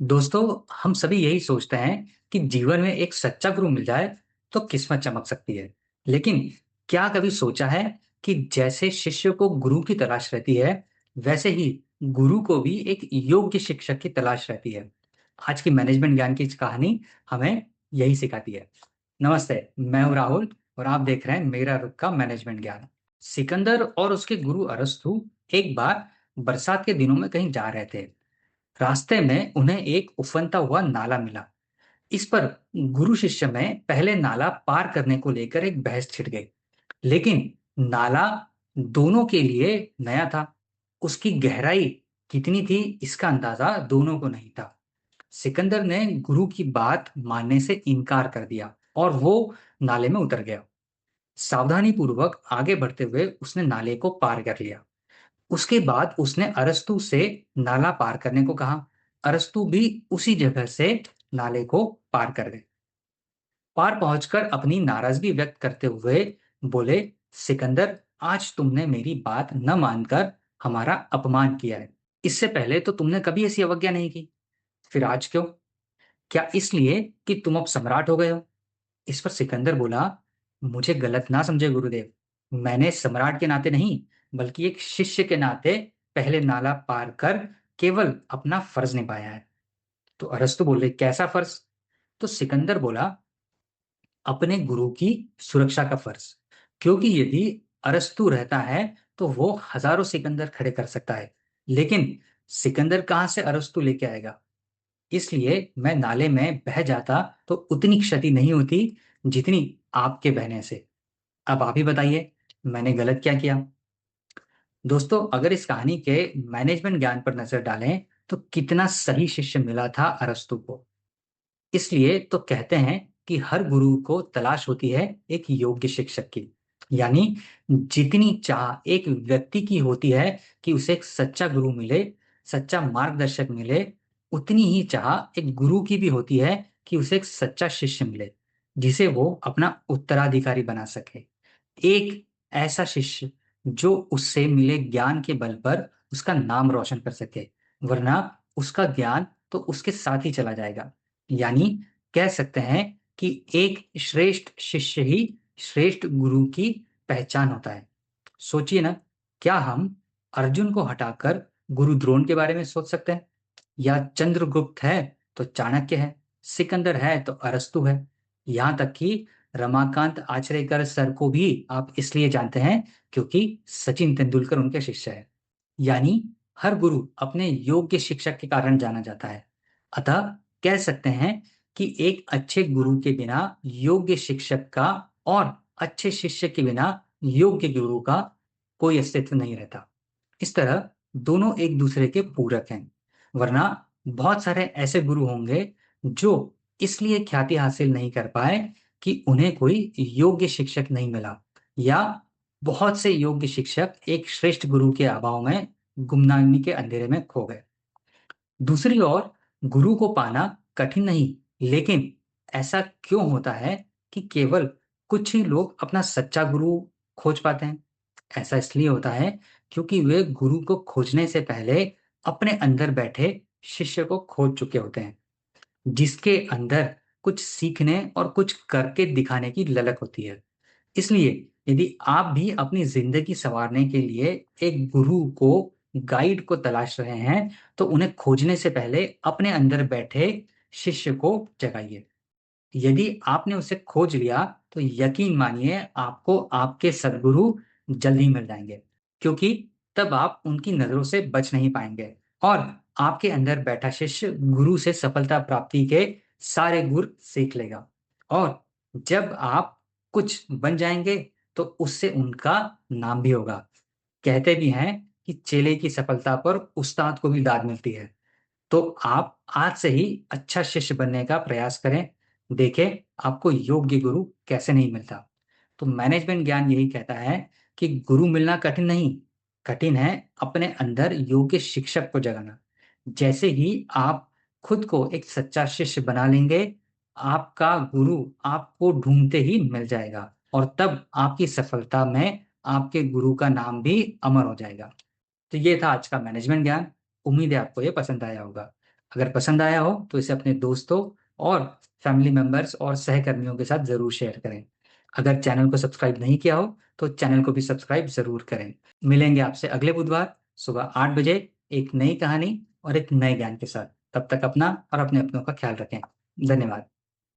दोस्तों, हम सभी यही सोचते हैं कि जीवन में एक सच्चा गुरु मिल जाए तो किस्मत चमक सकती है। लेकिन क्या कभी सोचा है कि जैसे शिष्य को गुरु की तलाश रहती है, वैसे ही गुरु को भी एक योग्य शिक्षक की तलाश रहती है। आज की मैनेजमेंट ज्ञान की कहानी हमें यही सिखाती है। नमस्ते, मैं हूं राहुल और आप देख रहे हैं मेरा रुख का मैनेजमेंट ज्ञान। सिकंदर और उसके गुरु अरस्तु एक बार बरसात के दिनों में कहीं जा रहे थे। रास्ते में उन्हें एक उफनता हुआ नाला मिला। इस पर गुरु शिष्य में पहले नाला पार करने को लेकर एक बहस छिड़ गई। लेकिन नाला दोनों के लिए नया था। उसकी गहराई कितनी थी इसका अंदाजा दोनों को नहीं था। सिकंदर ने गुरु की बात मानने से इनकार कर दिया और वो नाले में उतर गया। सावधानी पूर्वक आगे बढ़ते हुए उसने नाले को पार कर लिया। उसके बाद उसने अरस्तु से नाला पार करने को कहा। अरस्तु भी उसी जगह से नाले को पार कर गए। पार पहुंचकर अपनी नाराजगी व्यक्त करते हुए बोले, सिकंदर, आज तुमने मेरी बात न मानकर हमारा अपमान किया है। इससे पहले तो तुमने कभी ऐसी अवज्ञा नहीं की, फिर आज क्यों? क्या इसलिए कि तुम अब सम्राट हो गए हो? इस पर सिकंदर बोला, मुझे गलत ना समझे गुरुदेव। मैंने सम्राट के नाते नहीं, बल्कि एक शिष्य के नाते पहले नाला पार कर केवल अपना फर्ज निभाया है। तो अरस्तु बोले, कैसा फर्ज? तो सिकंदर बोला, अपने गुरु की सुरक्षा का फर्ज। क्योंकि यदि अरस्तु रहता है तो वो हजारों सिकंदर खड़े कर सकता है, लेकिन सिकंदर कहां से अरस्तु लेके आएगा? इसलिए मैं नाले में बह जाता तो उतनी क्षति नहीं होती जितनी आपके बहने से। अब आप ही बताइए, मैंने गलत क्या किया? दोस्तों, अगर इस कहानी के मैनेजमेंट ज्ञान पर नजर डालें तो कितना सही शिष्य मिला था अरस्तु को। इसलिए तो कहते हैं कि हर गुरु को तलाश होती है एक योग्य शिक्षक की। यानी जितनी चाह एक व्यक्ति की होती है कि उसे एक सच्चा गुरु मिले, सच्चा मार्गदर्शक मिले, उतनी ही चाह एक गुरु की भी होती है कि उसे एक सच्चा शिष्य मिले, जिसे वो अपना उत्तराधिकारी बना सके। एक ऐसा शिष्य जो उससे मिले ज्ञान के बल पर उसका नाम रोशन कर सके, वरना उसका ज्ञान तो उसके साथ ही चला जाएगा। यानी कह सकते हैं कि एक श्रेष्ठ शिष्य ही श्रेष्ठ गुरु की पहचान होता है। सोचिए ना, क्या हम अर्जुन को हटाकर गुरु द्रोण के बारे में सोच सकते हैं? या चंद्रगुप्त है तो चाणक्य है, सिकंदर है तो अरस्तु है, यहाँ तक कि रमाकांत आचरेकर सर को भी आप इसलिए जानते हैं क्योंकि सचिन तेंदुलकर उनके शिष्य है। यानी हर गुरु अपने योग्य शिक्षक के कारण जाना जाता है। अतः कह सकते हैं कि एक अच्छे गुरु के बिना योग्य शिक्षक का और अच्छे शिष्य के बिना योग्य गुरु का कोई अस्तित्व नहीं रहता। इस तरह दोनों एक दूसरे के पूरक हैं। वरना बहुत सारे ऐसे गुरु होंगे जो इसलिए ख्याति हासिल नहीं कर पाए कि उन्हें कोई योग्य शिक्षक नहीं मिला, या बहुत से योग्य शिक्षक एक श्रेष्ठ गुरु के अभाव में गुमनामी के अंधेरे में खो गए। दूसरी ओर गुरु को पाना कठिन नहीं, लेकिन ऐसा क्यों होता है कि केवल कुछ ही लोग अपना सच्चा गुरु खोज पाते हैं? ऐसा इसलिए होता है क्योंकि वे गुरु को खोजने से पहले अपने अंदर बैठे शिष्य को खोज चुके होते हैं, जिसके अंदर कुछ सीखने और कुछ करके दिखाने की ललक होती है। इसलिए यदि आप भी अपनी जिंदगी संवारने के लिए एक गुरु को, गाइड को तलाश रहे हैं, तो उन्हें खोजने से पहले अपने अंदर बैठे शिष्य को जगाइए। यदि आपने उसे खोज लिया तो यकीन मानिए आपको आपके सद्गुरु जल्द ही मिल जाएंगे, क्योंकि तब आप उनकी नजरों से बच नहीं पाएंगे और आपके अंदर बैठा शिष्य गुरु से सफलता प्राप्ति के सारे गुर सीख लेगा। और जब आप कुछ बन जाएंगे तो उससे उनका नाम भी होगा। कहते भी हैं कि चेले की सफलता पर उस्ताद को भी दाद मिलती है। तो आप आज से ही अच्छा शिष्य बनने का प्रयास करें। देखें आपको योग्य गुरु कैसे नहीं मिलता। तो मैनेजमेंट ज्ञान यही कहता है कि गुरु मिलना कठिन नहीं, कठिन है अपने अंदर योग्य शिक्षक को जगाना। जैसे ही आप खुद को एक सच्चा शिष्य बना लेंगे, आपका गुरु आपको ढूंढते ही मिल जाएगा और तब आपकी सफलता में आपके गुरु का नाम भी अमर हो जाएगा। तो ये था आज का मैनेजमेंट ज्ञान। उम्मीद है आपको ये पसंद आया होगा। अगर पसंद आया हो तो इसे अपने दोस्तों और फैमिली मेंबर्स और सहकर्मियों के साथ जरूर शेयर करें। अगर चैनल को सब्सक्राइब नहीं किया हो तो चैनल को भी सब्सक्राइब जरूर करें। मिलेंगे आपसे अगले बुधवार सुबह 8 बजे एक नई कहानी और एक नए ज्ञान के साथ। तब तक अपना और अपने अपनों का ख्याल रखें। धन्यवाद।